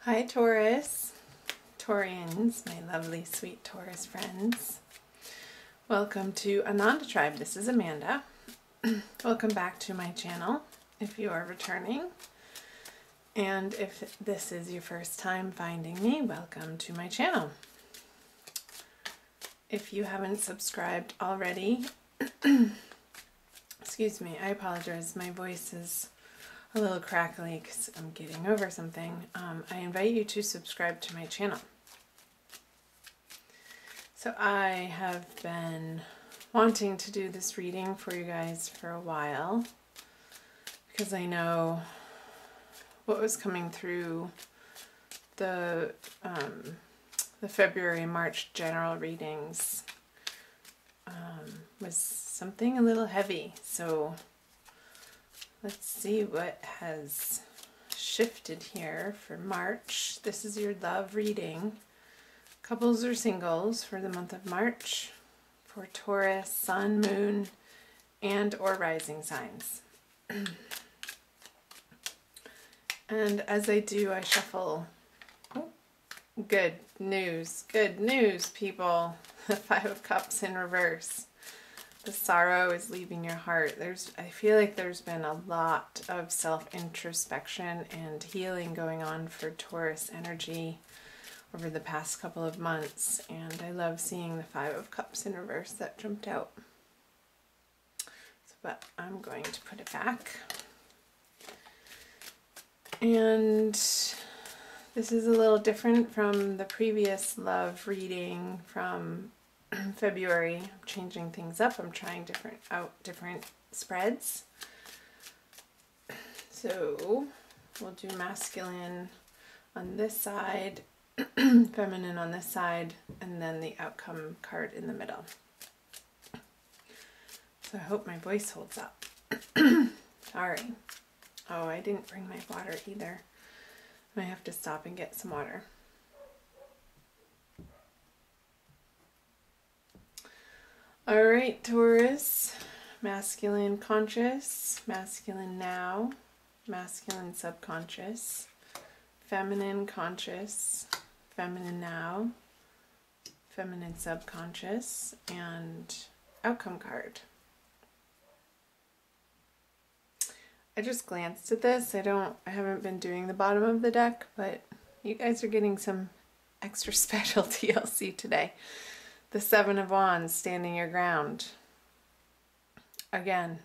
Hi Taurus, Taurians, my lovely sweet Taurus friends. Welcome to Ananda Tribe. This is Amanda. Welcome back to my channel if you are returning. And if this is your first time finding me, welcome to my channel. If you haven't subscribed already, excuse me, I apologize, my voice is a little crackly because I'm getting over something. I invite you to subscribe to my channel. So I have been wanting to do this reading for you guys for a while because I know what was coming through the February and March general readings was something a little heavy. So let's see what has shifted here for March. This is your love reading. Couples or singles for the month of March for Taurus, Sun, Moon, and or rising signs. And as I do, I shuffle. Oh, good news, people. The Five of Cups in reverse. The sorrow is leaving your heart. I feel like there's been a lot of self-introspection and healing going on for Taurus energy over the past couple of months, and I love seeing the Five of Cups in reverse that jumped out. But I'm going to put it back. And this is a little different from the previous love reading from February. I'm changing things up. I'm trying different spreads. So we'll do masculine on this side, feminine on this side, and then the outcome card in the middle. So I hope my voice holds up. Sorry. Oh, I didn't bring my water either. I might have to stop and get some water. All right, Taurus, masculine conscious, masculine now, masculine subconscious, feminine conscious, feminine now, feminine subconscious, and outcome card. I just glanced at this. I haven't been doing the bottom of the deck, but you guys are getting some extra special TLC today. The Seven of Wands, standing your ground. Again,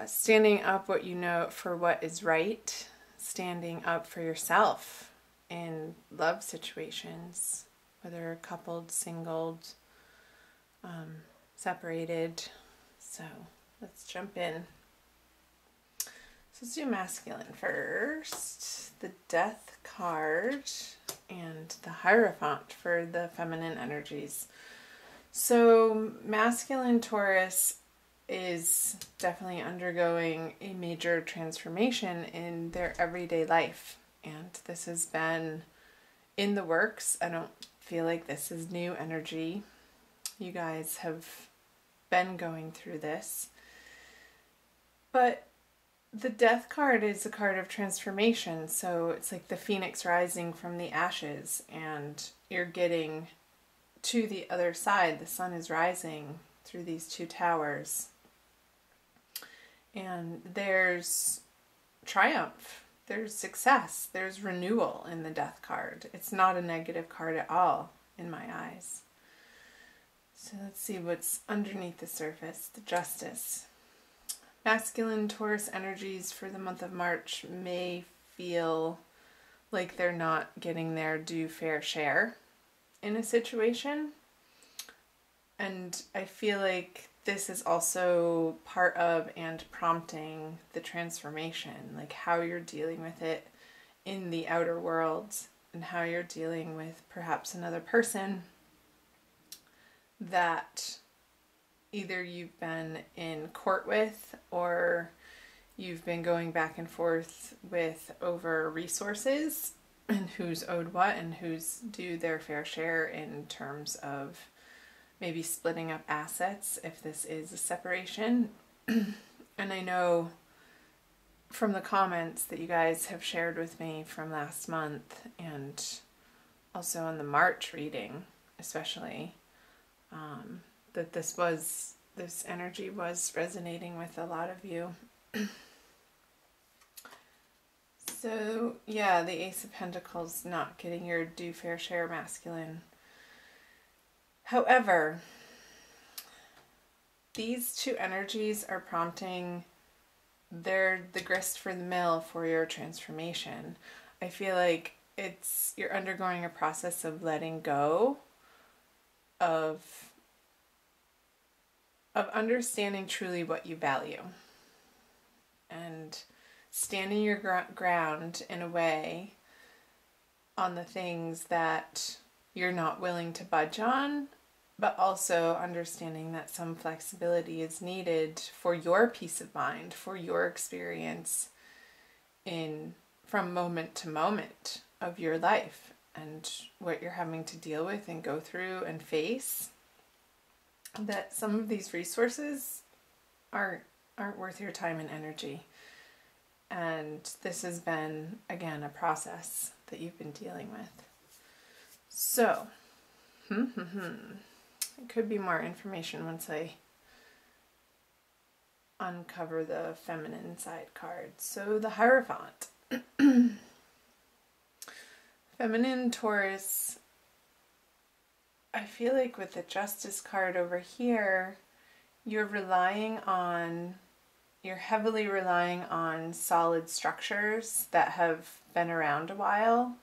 standing up what you know for what is right, standing up for yourself in love situations, whether coupled, singled, separated. So let's jump in. So let's do masculine first. The Death card and the Hierophant for the feminine energies. So masculine Taurus is definitely undergoing a major transformation in their everyday life, and this has been in the works. I don't feel like this is new energy. You guys have been going through this, but the Death card is a card of transformation, so it's like the phoenix rising from the ashes, and you're getting to the other side. The sun is rising through these two towers, and there's triumph, there's success, there's renewal in the Death card. It's not a negative card at all in my eyes. So let's see what's underneath the surface. The Justice. Masculine Taurus energies for the month of March may feel like they're not getting their due fair share in a situation. And I feel like this is also part of and prompting the transformation, like how you're dealing with it in the outer world and how you're dealing with perhaps another person that either you've been in court with or you've been going back and forth with over resources and who's owed what and who's due their fair share in terms of maybe splitting up assets if this is a separation. And I know from the comments that you guys have shared with me from last month, and also in the March reading especially, that this energy was resonating with a lot of you. So yeah, the Ace of Pentacles, not getting your due fair share masculine. However, these two energies are prompting, they're the grist for the mill for your transformation. I feel like you're undergoing a process of letting go, of understanding truly what you value, and standing your ground in a way on the things that you're not willing to budge on, but also understanding that some flexibility is needed for your peace of mind, for your experience from moment to moment of your life and what you're having to deal with and go through and face. That some of these resources aren't worth your time and energy. And this has been, again, a process that you've been dealing with. So, it could be more information once I uncover the feminine side card. So the Hierophant. Feminine Taurus, I feel like with the Justice card over here, you're heavily relying on solid structures that have been around a while,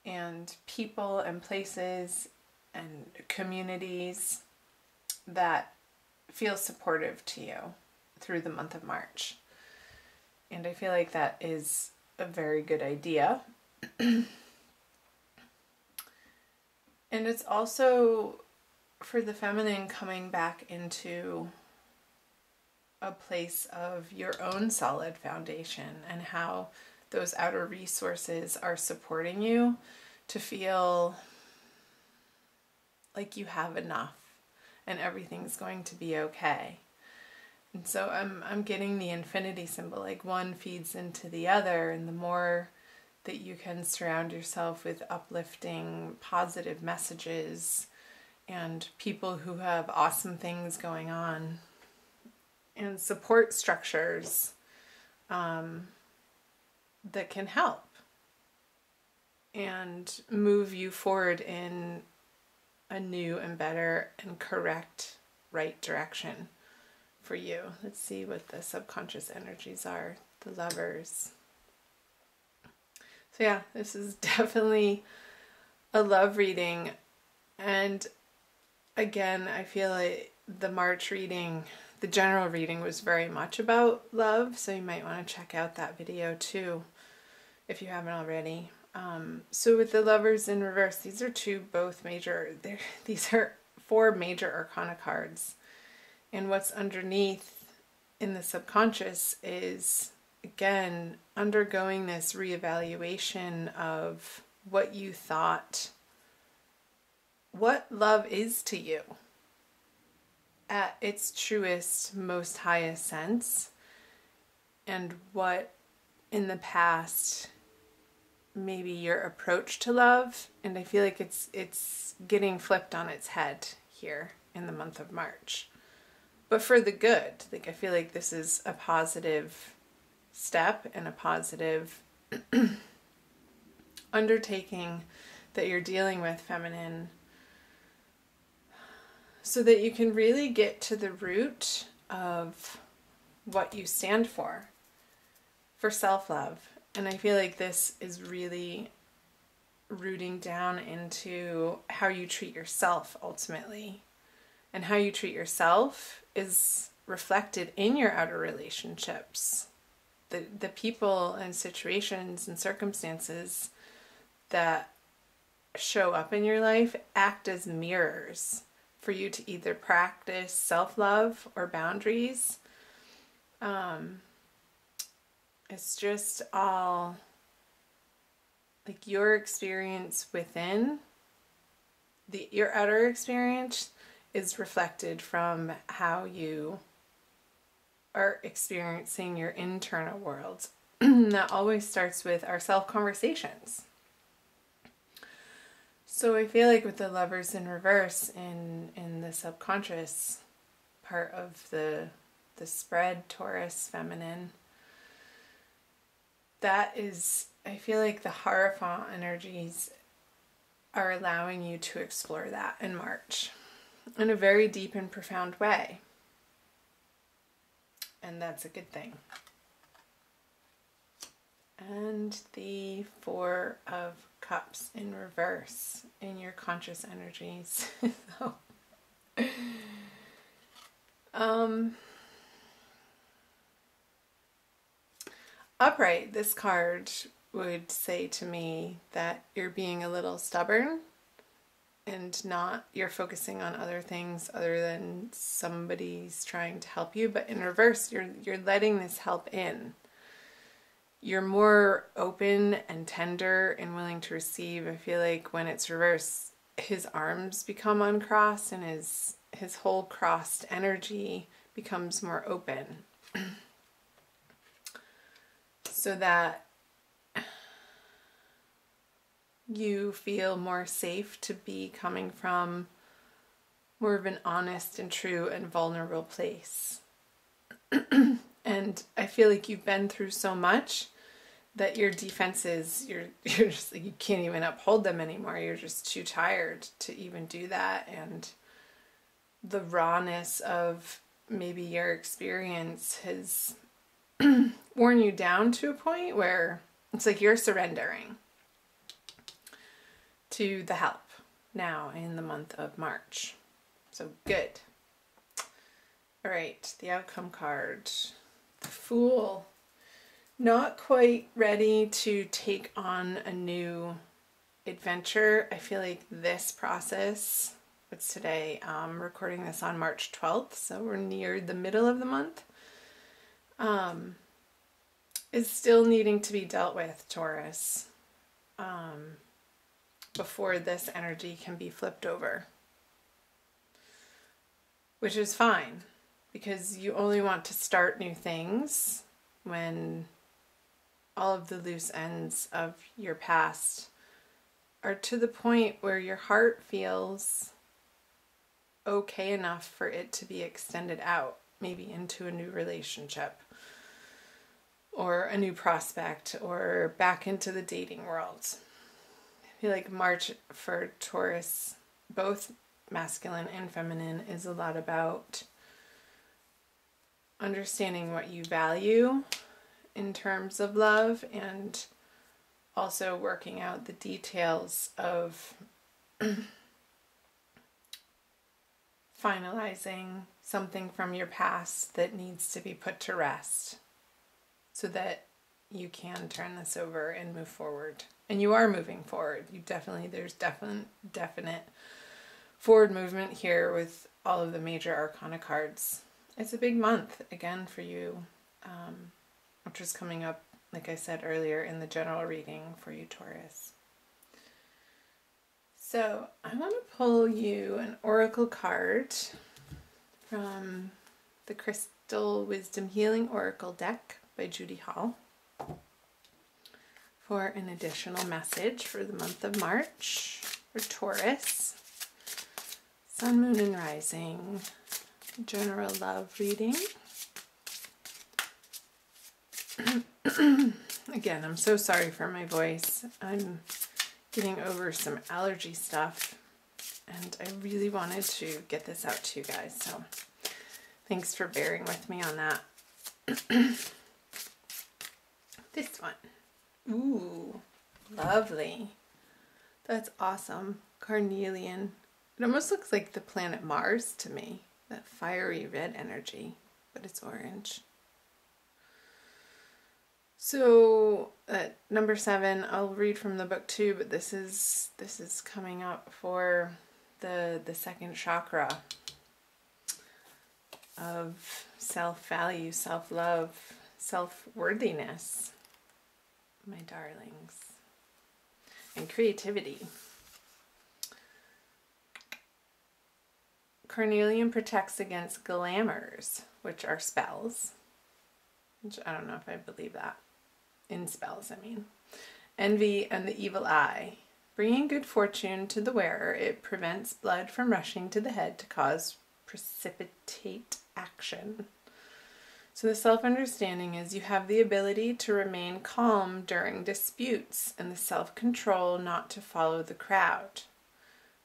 and people and places and communities that feel supportive to you through the month of March. And I feel like that is a very good idea. And it's also, for the feminine, coming back into a place of your own solid foundation, and how those outer resources are supporting you to feel like you have enough and everything's going to be okay. And so I'm getting the infinity symbol, like one feeds into the other, and the more that you can surround yourself with uplifting, positive messages and people who have awesome things going on, and support structures that can help and move you forward in a new and better and correct, right direction for you. Let's see what the subconscious energies are. The Lovers. So yeah, this is definitely a love reading. And again, I feel like the March reading, the general reading, was very much about love, so you might want to check out that video too if you haven't already. So with the Lovers in reverse, these are these are 4 major arcana cards, and what's underneath in the subconscious is, again, undergoing this reevaluation of what you thought, what love is to you at its truest, most highest sense, and what in the past maybe your approach to love. And I feel like it's getting flipped on its head here in the month of March, but for the good. Like, I feel like this is a positive step and a positive undertaking that you're dealing with, feminine, so that you can really get to the root of what you stand for self-love. And I feel like this is really rooting down into how you treat yourself ultimately. And how you treat yourself is reflected in your outer relationships. The people and situations and circumstances that show up in your life act as mirrors for you to either practice self-love or boundaries. It's just all like your experience within, your outer experience is reflected from how you are experiencing your internal world. That always starts with our self-conversations. So I feel like with the Lovers in reverse in the subconscious part of the spread, Taurus feminine, that is, I feel like the Hierophant energies are allowing you to explore that in March in a very deep and profound way. And that's a good thing. And the Four of Cups in reverse in your conscious energies. So, upright, this card would say to me that you're being a little stubborn and you're focusing on other things other than somebody's trying to help you. But in reverse, you're letting this help in. You're more open and tender and willing to receive. I feel like when it's reversed, his arms become uncrossed and his whole crossed energy becomes more open. So that you feel more safe to be coming from more of an honest and true and vulnerable place. And I feel like you've been through so much that your defenses, you're just like, you can't even uphold them anymore. You're just too tired to even do that. And the rawness of maybe your experience has worn you down to a point where it's like you're surrendering to the help now in the month of March. So good. All right, the outcome card. The Fool. Not quite ready to take on a new adventure. I feel like this process, what's today? I'm recording this on March 12th, so we're near the middle of the month. Is still needing to be dealt with, Taurus, before this energy can be flipped over. Which is fine, because you only want to start new things when all of the loose ends of your past are to the point where your heart feels okay enough for it to be extended out, maybe into a new relationship or a new prospect or back into the dating world. I feel like March for Taurus, both masculine and feminine, is a lot about understanding what you value in terms of love and also working out the details of finalizing something from your past that needs to be put to rest so that you can turn this over and move forward. And you are moving forward. There's definite forward movement here with all of the major arcana cards. It's a big month again for you, which is coming up, like I said earlier, in the general reading for you, Taurus. So I want to pull you an oracle card from the Crystal Wisdom Healing Oracle deck by Judy Hall for an additional message for the month of March for Taurus. Sun, Moon, and Rising. General love reading. Again, I'm so sorry for my voice. I'm getting over some allergy stuff, and I really wanted to get this out to you guys, so thanks for bearing with me on that. This one. Ooh, lovely. That's awesome. Carnelian. It almost looks like the planet Mars to me. That fiery red energy, but it's orange. So number 7, I'll read from the book too, but this is coming up for the second chakra of self-value, self-love, self-worthiness, my darlings, and creativity. Carnelian protects against glamours, which are spells, which I don't know if I believe that. In spells, I mean. Envy and the evil eye. Bringing good fortune to the wearer, it prevents blood from rushing to the head to cause precipitate action. So the self-understanding is you have the ability to remain calm during disputes and the self-control not to follow the crowd.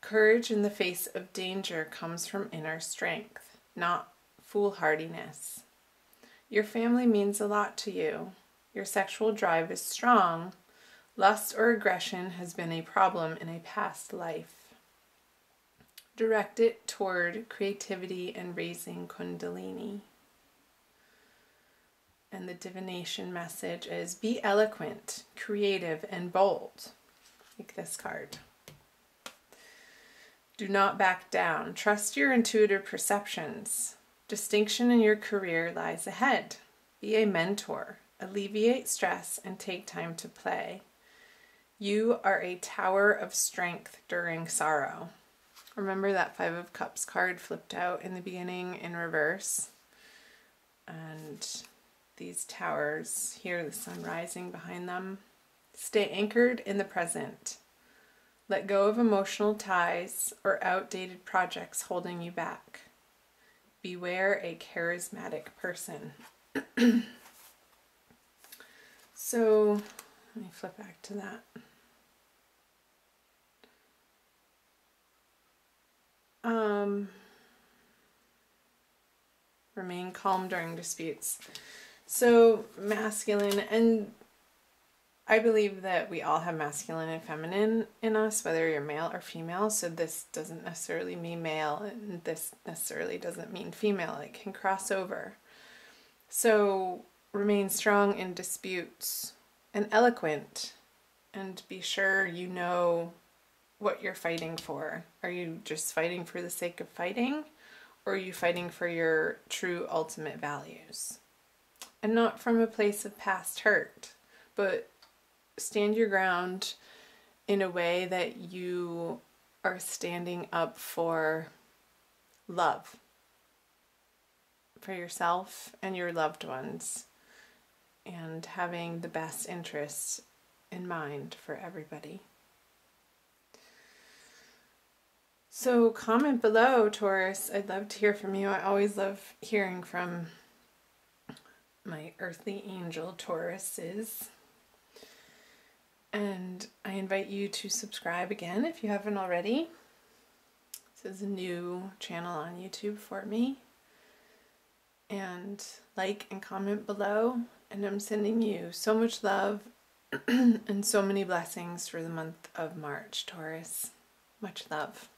Courage in the face of danger comes from inner strength, not foolhardiness. Your family means a lot to you. Your sexual drive is strong. Lust or aggression has been a problem in a past life. Direct it toward creativity and raising Kundalini. And the divination message is be eloquent, creative, and bold. Like this card. Do not back down. Trust your intuitive perceptions. Distinction in your career lies ahead. Be a mentor. Alleviate stress and take time to play. You are a tower of strength during sorrow. Remember that Five of Cups card flipped out in the beginning in reverse? And these towers, here the sun rising behind them. Stay anchored in the present. Let go of emotional ties or outdated projects holding you back. Beware a charismatic person. So, let me flip back to that. Remain calm during disputes. So, masculine, and I believe that we all have masculine and feminine in us, whether you're male or female. So this doesn't necessarily mean male, and this necessarily doesn't mean female. It can cross over. So remain strong in disputes and eloquent, and be sure you know what you're fighting for. Are you just fighting for the sake of fighting, or are you fighting for your true ultimate values? And not from a place of past hurt, but stand your ground in a way that you are standing up for love for yourself and your loved ones, and having the best interests in mind for everybody. So comment below, Taurus. I'd love to hear from you. I always love hearing from my earthly angel Tauruses. And I invite you to subscribe again if you haven't already. This is a new channel on YouTube for me. And like and comment below. And I'm sending you so much love and so many blessings for the month of March, Taurus. Much love.